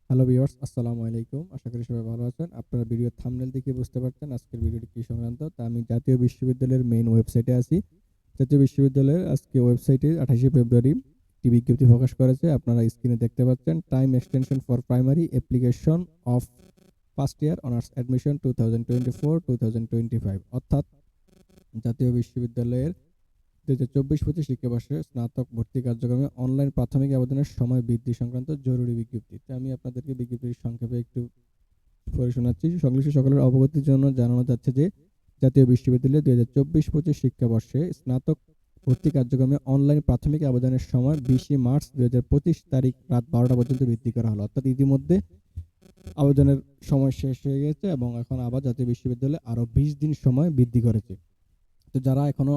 Hello viewers, আসসালামু আলাইকুম। আশা করি সবাই ভালো আছেন। আপনারা ভিডিওর থাম্বনেল দেখে বুঝতে পারছেন আজকের ভিডিওটি কি সংক্রান্ত। তা আমি জাতীয় বিশ্ববিদ্যালয়ের মেইন ওয়েবসাইটে আছি। জাতীয় বিশ্ববিদ্যালয়ের আজকে ওয়েবসাইটে ২৮শে ফেব্রুয়ারি একটি বিজ্ঞপ্তি প্রকাশ করেছে। আপনারা স্ক্রিনে দেখতে পাচ্ছেন, time extension for primary application of first year honours admission 2024-2025, অর্থাৎ জাতীয় বিশ্ববিদ্যালয়ের ২০২৪-২৫ শিক্ষাবর্ষে স্নাতক ভর্তি কার্যক্রমে অনলাইন প্রাথমিক আবেদনের সময় বৃদ্ধি সংক্রান্ত জরুরি বিজ্ঞপ্তি। তো আমি আপনাদেরকে বিজ্ঞপ্তির সংক্ষেপে একটু পড়ে শোনাচ্ছি। সংশ্লিষ্ট সকলের অবগতির জন্য জানানো যাচ্ছে যে, জাতীয় বিশ্ববিদ্যালয়ে ২০২৪-২৫ শিক্ষাবর্ষে স্নাতক ভর্তি কার্যক্রমে অনলাইন প্রাথমিক আবেদনের সময় ২০ মার্চ ২০২৫ তারিখ রাত ১২টা পর্যন্ত বৃদ্ধি করা হলো। অর্থাৎ ইতিমধ্যে আবেদনের সময় শেষ হয়ে গেছে এবং এখন আবার জাতীয় বিশ্ববিদ্যালয় আরো ২০ দিন সময় বৃদ্ধি করেছে। তো যারা এখনো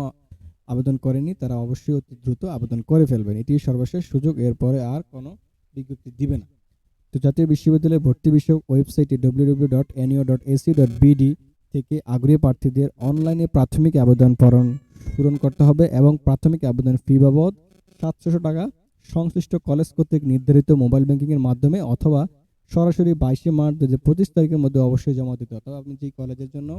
আবেদন করেনি তারা অবশ্যই অতি দ্রুত আবেদন করে ফেলবেন। এটি সর্বশেষ সুযোগ, এরপরে আর কোনো বিজ্ঞপ্তি দিবে না। তো জাতীয় বিশ্ববিদ্যালয়ের ভর্তি বিষয়ক ওয়েবসাইটে www.neo.ac.bd থেকে আগ্রহী প্রার্থীদের অনলাইনে প্রাথমিক আবেদন ফরম পূরণ করতে হবে এবং প্রাথমিক আবেদন ফি বাবদ ৭০০ টাকা সংশ্লিষ্ট কলেজ কর্তৃক নির্ধারিত মোবাইল ব্যাংকিং এর মাধ্যমে অথবা সরাসরি ২২ মার্চ ২০২৫ তারিখের মধ্যে অবশ্যই জমা দিতে হবে। অথবা আপনি যেই কলেজের জন্য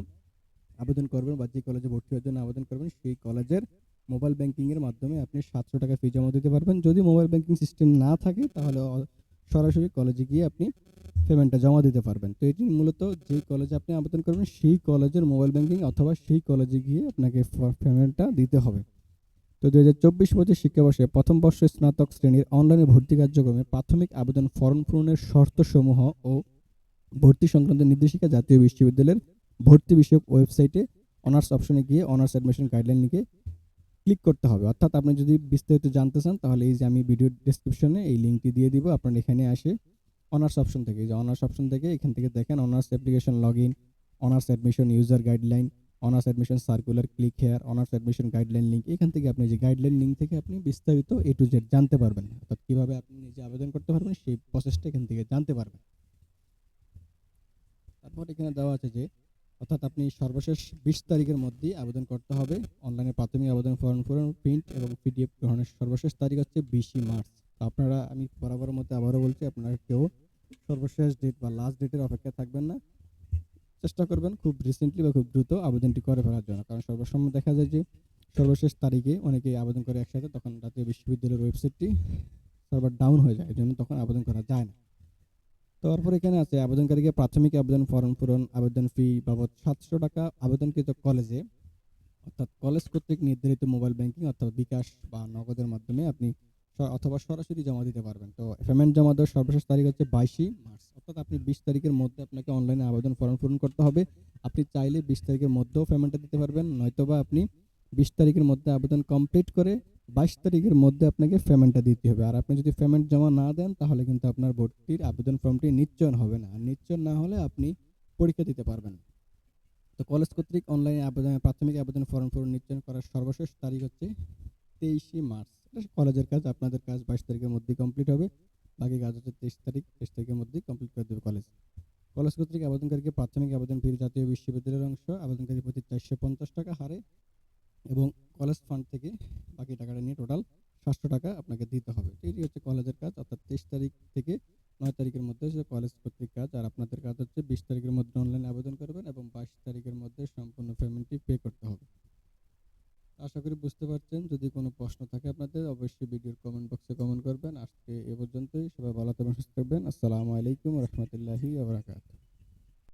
আবেদন করবেন বা যে কলেজে ভর্তি হওয়ার জন্য আবেদন করবেন সেই কলেজের মোবাইল ব্যাংকিং এর মাধ্যমে আপনি ৭০০ টাকা ফি জমা দিতে পারবেন। যদি মোবাইল ব্যাংকিং সিস্টেম না থাকে তাহলে সরাসরি কলেজে গিয়ে আপনি পেমেন্টটা জমা দিতে পারবেন। তো এটি মূলত যেই কলেজে আপনি আবেদন করবেন সেই কলেজের মোবাইল ব্যাংকিং অথবা সেই কলেজে গিয়ে আপনাকে পেমেন্টটা দিতে হবে। তো ২০২৪-২৫ শিক্ষাবর্ষে প্রথম বর্ষের স্নাতক শ্রেণীর অনলাইনে ভর্তি কার্যক্রমে প্রাথমিক আবেদন ফরম পূরণের শর্তসমূহ ও ভর্তি সংক্রান্ত নির্দেশিকা জাতীয় বিশ্ববিদ্যালয়ের ভর্তি বিষয়ক ওয়েবসাইটে অনার্স অপশনে গিয়ে অনার্স অ্যাডমিশন গাইডলাইন লিখে ক্লিক করতে হবে। অর্থাৎ আপনি যদি বিস্তারিত জানতে চান তাহলে এই যে আমি ভিডিও ডেসক্রিপশনে এই লিঙ্কটি দিয়ে দিব। আপনারা এখানে আসে অনার্স অপশন থেকে, এই যে অনার্স অপশন থেকে এখান থেকে দেখেন honours application login, honours admission user guideline, honours admission circular, click here, honours admission guideline link. এখান থেকে আপনি যে গাইডলাইন লিঙ্ক থেকে আপনি বিস্তারিত এ টু জেড জানতে পারবেন। অর্থাৎ কিভাবে আপনি নিজে আবেদন করতে পারবেন সেই প্রসেসটা এখান থেকে জানতে পারবেন। তারপর এখানে দেওয়া আছে যে, অর্থাৎ আপনি সর্বশেষ ২০ তারিখের মধ্যেই আবেদন করতে হবে। অনলাইনে প্রাথমিক আবেদন ফর্ম পূরণ, প্রিন্ট এবং পিডিএফ গ্রহণের সর্বশেষ তারিখ হচ্ছে ২০ মার্চ। তো আপনারা, আমি বরাবরের মধ্যে আবারও বলছি, আপনারা কেউ সর্বশেষ ডেট বা লাস্ট ডেটের অপেক্ষায় থাকবেন না। চেষ্টা করবেন খুব রিসেন্টলি বা খুব দ্রুত আবেদনটি করে ফেলার জন্য। কারণ সর্বসময় দেখা যায় যে সর্বশেষ তারিখে অনেকেই আবেদন করে একসাথে, তখন জাতীয় বিশ্ববিদ্যালয়ের ওয়েবসাইটটি সার্ভার ডাউন হয়ে যায়। এজন্য তখন আবেদন করা যায় না। তারপর এখানে আছে আবেদনকারীকে প্রাথমিক আবেদন ফরম পূরণ, আবেদন ফি বাবদ ৭০০ টাকা আবেদনকৃত কলেজে, অর্থাৎ কলেজ কর্তৃক নির্ধারিত মোবাইল ব্যাংকিং অথবা বিকাশ বা নগদের মাধ্যমে আপনি অথবা সরাসরি জমা দিতে পারবেন। তো পেমেন্ট জমা দেওয়ার সর্বশেষ তারিখ হচ্ছে ২২ মার্চ। অর্থাৎ আপনি ২০ তারিখের মধ্যে আপনাকে অনলাইনে আবেদন ফরম পূরণ করতে হবে। আপনি চাইলে ২০ তারিখের মধ্যেও পেমেন্টটা দিতে পারবেন, নয়তোবা আপনি ২০ তারিখের মধ্যে আবেদন কমপ্লিট করে ২২ তারিখের মধ্যে আপনাকে পেমেন্টটা দিতে হবে। আর আপনি যদি পেমেন্ট জমা না দেন তাহলে কিন্তু আপনার ভর্তির আবেদন ফর্মটি নিশ্চয়ন হবে না। আর নিশ্চয়ন না হলে আপনি পরীক্ষা দিতে পারবেন না। তো কলেজ কর্তৃক অনলাইনে আবেদন প্রাথমিক আবেদন ফর্ম পূরণ নিশ্চয়ন করার সর্বশেষ তারিখ হচ্ছে ২৩ মার্চ। এটা কলেজের কাজ, আপনাদের কাজ ২২ তারিখের মধ্যেই কমপ্লিট হবে। বাকি কাজ হচ্ছে ২৩ তারিখের মধ্যেই কমপ্লিট করে দেবে কলেজ। কলেজ কর্তৃক আবেদনকারীকে প্রাথমিক আবেদন ফি জাতীয় বিশ্ববিদ্যালয়ের অংশ আবেদনকারী প্রতি ৪৫০ টাকা হারে এবং কলেজ ফান্ড থেকে বাকি টাকাটা নিয়ে টোটাল ৭০০ টাকা আপনাকে দিতে হবে। তো এটি হচ্ছে কলেজের কাজ, অর্থাৎ ২৩ তারিখ থেকে ৯ তারিখের মধ্যে হচ্ছে কলেজ কর্তৃক কাজ। আর আপনাদের কাজ হচ্ছে ২০ তারিখের মধ্যে অনলাইনে আবেদন করবেন এবং ২২ তারিখের মধ্যে সম্পূর্ণ পেমেন্টটি পে করতে হবে। আশা করি বুঝতে পারছেন। যদি কোনো প্রশ্ন থাকে আপনাদের, অবশ্যই ভিডিওর কমেন্ট বক্সে কমেন্ট করবেন। আজকে এ পর্যন্তই। সবাই ভালো থাকবেন, সুস্থ থাকবেন। আসসালামু আলাইকুম ওয়া রাহমাতুল্লাহি ওয়া বারাকাতুহু।